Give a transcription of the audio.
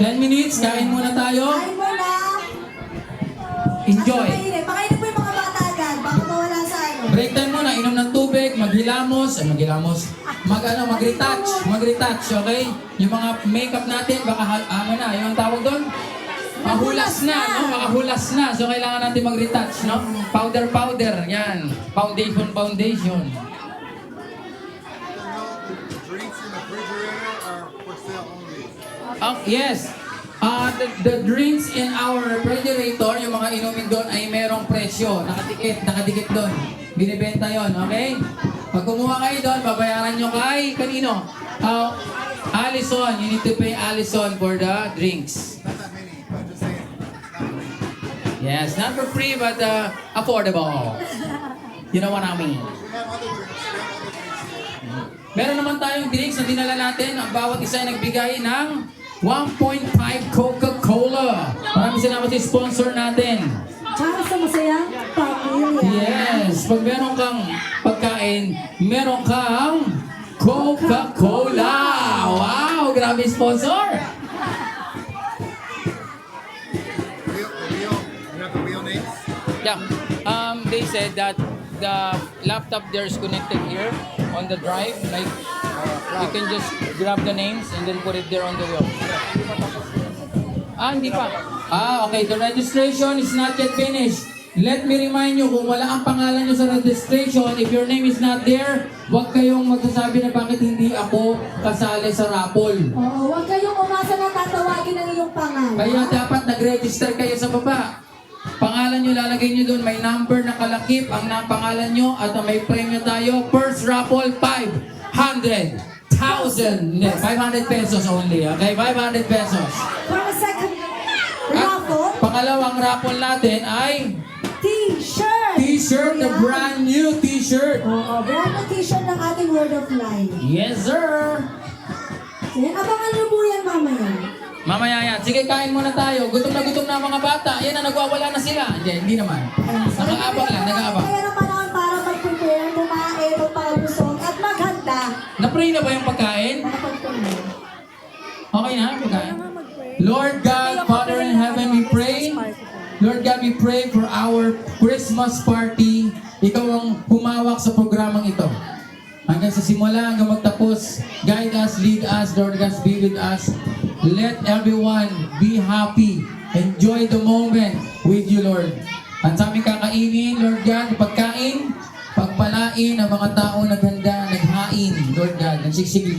10 minutes, kain muna tayo. Kain muna. Enjoy. Pakainin po yung mga bata agad. Baka mawala sa ano. Break time muna, inom ng tubig, maghilamos, mag-retouch, okay? Yung mga makeup natin, baka yung tawag doon? Mahulas na, no? Makahulas na. So, kailangan natin mag-retouch, no? Powder, yan. Foundation. Drinks in the refrigerator are for sale only. Yes. The drinks in our refrigerator, yung mga inumin doon ay merong presyo. Nakadikit doon. Binibenta yon, okay? Pag kumuha kayo doon, babayaran nyo kay kanino? Allison. You need to pay Allison for the drinks. Not that many, but just saying. Not free. Yes, not for free, but affordable. You know what I mean? We have other drinks. Here. Meron naman tayong drinks na dinala natin. Ang bawat isa ay nagbigay ng 1.5 Coca-Cola. Maraming salamat sa sponsor natin. Tsaka sa masayang pamilya. Yes, pag meron kang pagkain, meron kang Coca-Cola. Wow, grabe sponsor. You have the real names? Yeah, they said that the laptop there is connected here on the drive. Like, you can just grab the names and then put it there on the wheel. Hindi pa. Okay. The registration is not yet finished. Let me remind you, kung wala ang pangalan nyo sa registration, if your name is not there, huwag kayong magsasabi na bakit hindi ako kasali sa raffle. Oo, huwag kayong umasa na tatawagin ang iyong pangalan. Kaya dapat nag-register kayo sa baba. Pangalan nyo, lalagay nyo doon, may number na kalakip ang pangalan nyo at may premyo tayo. First raffle, 500,000. 500 pesos only, okay? 500 pesos. For a second At raffle, pangalawang raffle natin ay t-shirt. t-shirt, the Ayan. brand new t-shirt. Oo, brand new t-shirt ng ating Word of Life. Yes, sir. Yan, abangan nyo po yan mamaya. Mamaya yan. Sige, kain muna tayo. Gutom na ang mga bata. Yan na, nagwawala na sila. Hindi naman. Nakaabang lang, nakaabang. Kaya naman naman para mag-prepare, kumain, magpakabusog, at maghanda. Na-pray na ba yung pagkain? Nakapag-prepare. Okay na, pagkain? Lord God, Father in heaven, we pray. Lord God, we pray for our Christmas party. Ikaw ang humawak sa programang ito. Hanggang sa simula, hanggang magtapos, guide us, lead us, Lord God, be with us. Let everyone be happy. Enjoy the moment with you, Lord. At sa aming kakainin, Lord God, pagkain, pagpalain ang mga tao naghanda, naghain, Lord God, nagsisigil